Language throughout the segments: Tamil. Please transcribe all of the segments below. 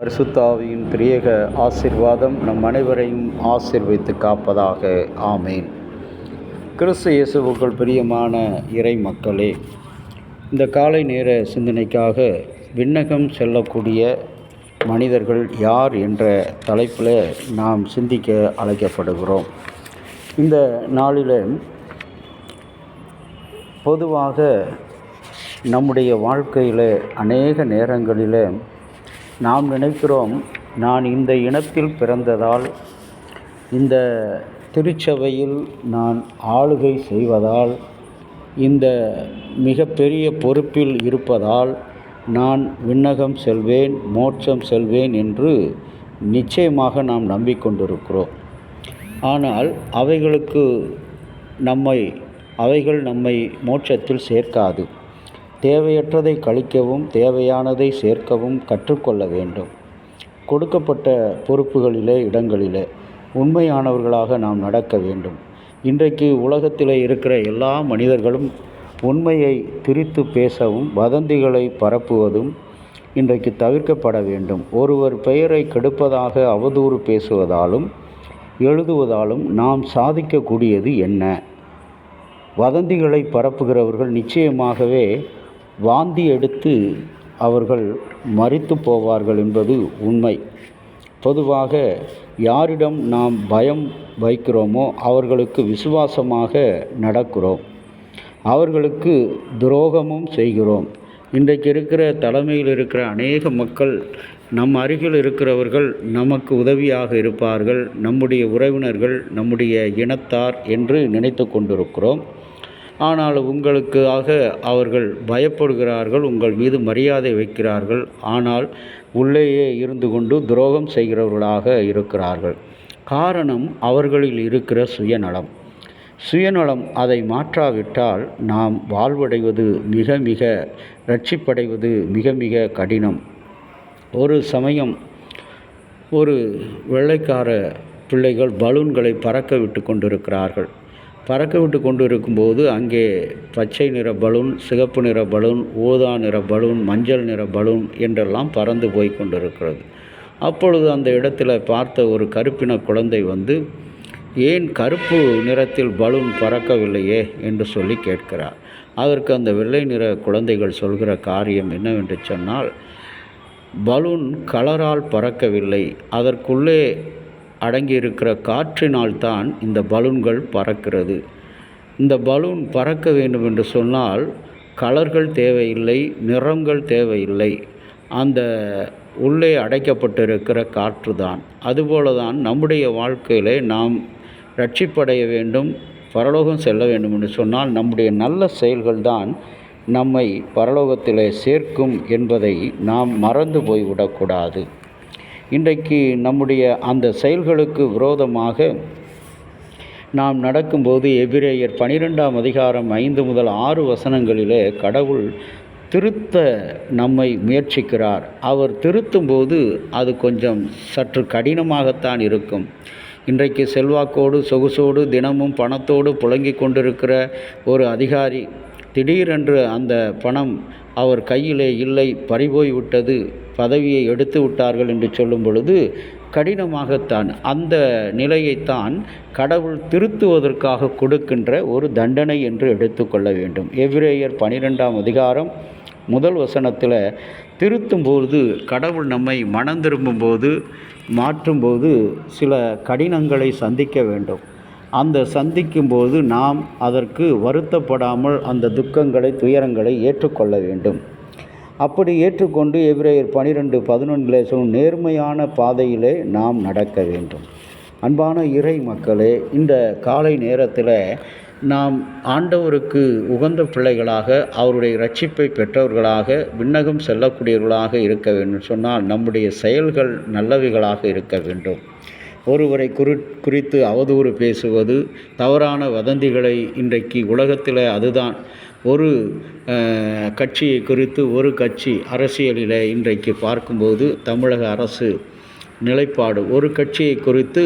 பரிசுத்த ஆவியின் திரியேக ஆசீர்வாதம் நம் அனைவரையும் ஆசீர்வதித்து காப்பதாக. ஆமேன். கிறிஸ்து இயேசுவுக்குள் பிரியமான இறை மக்களே, இந்த காலை நேர சிந்தனைக்காக விண்ணகம் செல்லக்கூடிய மனிதர்கள் யார் என்ற தலைப்பில் நாம் சிந்திக்க அழைக்கப்படுகிறோம். இந்த நாளில் பொதுவாக நம்முடைய வாழ்க்கையில் அநேக நேரங்களில் நாம் நினைக்கிறோம், நான் இந்த இனத்தில் பிறந்ததால், இந்த திருச்சபையில் நான் ஆளுகை செய்வதால், இந்த மிகப்பெரிய பொறுப்பில் இருப்பதால் நான் விண்ணகம் செல்வேன், மோட்சம் செல்வேன் என்று நிச்சயமாக நாம் நம்பிக்கொண்டிருக்கிறோம். ஆனால் அவைகள் நம்மை மோட்சத்தில் சேர்க்காது. தேவையற்றதை கழிக்கவும் தேவையானதை சேர்க்கவும் கற்றுக்கொள்ள வேண்டும். கொடுக்கப்பட்ட பொறுப்புகளிலே இடங்களிலே உண்மையானவர்களாக நாம் நடக்க வேண்டும். இன்றைக்கு உலகத்தில் இருக்கிற எல்லா மனிதர்களும் உண்மையை திரித்து பேசவும் வதந்திகளை பரப்புவதும் இன்றைக்கு தவிர்க்கப்பட வேண்டும். ஒருவர் பெயரை கெடுப்பதாக அவதூறு பேசுவதாலும் எழுதுவதாலும் நாம் சாதிக்கக்கூடியது என்ன? வதந்திகளை பரப்புகிறவர்கள் நிச்சயமாகவே வாந்தி எடுத்து அவர்கள் மரித்து போவார்கள் என்பது உண்மை. பொதுவாக யாரிடம் நாம் பயம் வைக்கிறோமோ அவர்களுக்கு விசுவாசமாக நடக்கிறோம், அவர்களுக்கு துரோகமும் செய்கிறோம். இன்றைக்கு இருக்கிற தலைமையில் இருக்கிற அநேக மக்கள், நம் அருகில் இருக்கிறவர்கள் நமக்கு உதவியாக இருப்பார்கள், நம்முடைய உறவினர்கள், நம்முடைய இனத்தார் என்று நினைத்து கொண்டிருக்கிறோம். ஆனால் உங்களுக்காக அவர்கள் பயப்படுகிறார்கள், உங்கள் மீது மரியாதை வைக்கிறார்கள். ஆனால் உள்ளேயே இருந்து கொண்டு துரோகம் செய்கிறவர்களாக இருக்கிறார்கள். காரணம் அவர்களில் இருக்கிற சுயநலம். அதை மாற்றாவிட்டால் நாம் வாழ்வடைவது ரட்சிப்படைவது மிக மிக கடினம். ஒரு சமயம் ஒரு வெள்ளைக்கார பிள்ளைகள் பலூன்களை பறக்க விட்டு கொண்டிருக்கிறார்கள். பறக்க விட்டு கொண்டு இருக்கும்போது அங்கே பச்சை நிற பலூன், சிகப்பு நிற பலூன், ஊதா நிற பலூன், மஞ்சள் நிற பலூன் என்றெல்லாம் பறந்து போய் கொண்டிருக்கிறது. அப்பொழுது அந்த இடத்துல பார்த்த ஒரு கருப்பின குழந்தை வந்து, ஏன் கருப்பு நிறத்தில் பலூன் பறக்கவில்லையே என்று சொல்லி கேட்கிறார். அதற்கு அந்த வெள்ளை நிற குழந்தைகள் சொல்கிற காரியம் என்னவென்று சொன்னால், பலூன் கலரால் பறக்கவில்லை, அதற்குள்ளே அடங்கியிருக்கிற காற்றினால் தான் இந்த பலூன்கள் பறக்கிறது. இந்த பலூன் பறக்க வேண்டும் என்று சொன்னால் கலர்கள் தேவையில்லை, நிறங்கள் தேவையில்லை, அந்த உள்ளே அடைக்கப்பட்டிருக்கிற காற்று தான். அதுபோல தான் நம்முடைய வாழ்க்கையிலே நாம் ரட்சிப்படைய வேண்டும், பரலோகம் செல்ல வேண்டும் என்று சொன்னால் நம்முடைய நல்ல செயல்கள் தான் நம்மை பரலோகத்திலே சேர்க்கும் என்பதை நாம் மறந்து போய்விடக்கூடாது. இன்றைக்கு நம்முடைய அந்த செயல்களுக்கு விரோதமாக நாம் நடக்கும்போது எபிரேயர் 12ஆம் அதிகாரம் 5 முதல் 6 வசனங்களிலே கடவுள் திருத்த நம்மை முயற்சிக்கிறார். அவர் திருத்தும்போது அது கொஞ்சம் சற்று கடினமாகத்தான் இருக்கும். இன்றைக்கு செல்வாக்கோடு சொகுசோடு தினமும் பணத்தோடு புழங்கிக் கொண்டிருக்கிற ஒரு அதிகாரி திடீரென்று அந்த பணம் அவர் கையிலே இல்லை, பறிபோய் விட்டது, பதவியை எடுத்து விட்டார்கள் என்று சொல்லும் பொழுது கடினமாகத்தான், அந்த நிலையைத்தான் கடவுள் திருத்துவதற்காக கொடுக்கின்ற ஒரு தண்டனை என்று எடுத்துக்கொள்ள வேண்டும். எபிரேயர் 12ஆம் அதிகாரம் முதல் வசனத்தில் திருத்தும்போது, கடவுள் நம்மை மனம் திரும்பும்போது, மாற்றும்போது சில கடினங்களை சந்திக்க வேண்டும். அந்த சந்திக்கும்போது நாம் அதற்கு வருத்தப்படாமல் அந்த துக்கங்களை, துயரங்களை ஏற்றுக்கொள்ள வேண்டும். அப்படி ஏற்றுக்கொண்டு எபிரேயர் 12:11 சொல்லும் நேர்மையான பாதையிலே நாம் நடக்க வேண்டும். அன்பான இறை மக்களே, இந்த காலை நேரத்தில் நாம் ஆண்டவருக்கு உகந்த பிள்ளைகளாக, அவருடைய இரட்சிப்பை பெற்றவர்களாக, விண்ணகம் செல்லக்கூடியவர்களாக இருக்க வேண்டும் சொன்னால் நம்முடைய செயல்கள் நல்லவைகளாக இருக்க வேண்டும். ஒருவரை குறித்து அவதூறு பேசுவது, தவறான வதந்திகளை இன்றைக்கு உலகத்தில் அதுதான். ஒரு கட்சியை குறித்து ஒரு கட்சி அரசியலில் இன்றைக்கு பார்க்கும்போது தமிழக அரசு நிலைப்பாடு, ஒரு கட்சியை குறித்து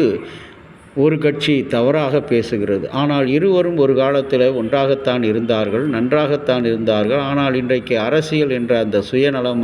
ஒரு கட்சி தவறாக பேசுகிறது. ஆனால் இருவரும் ஒரு காலத்தில் ஒன்றாகத்தான் இருந்தார்கள், நன்றாகத்தான் இருந்தார்கள். ஆனால் இன்றைக்கு அரசியல் என்ற அந்த சுயநலம்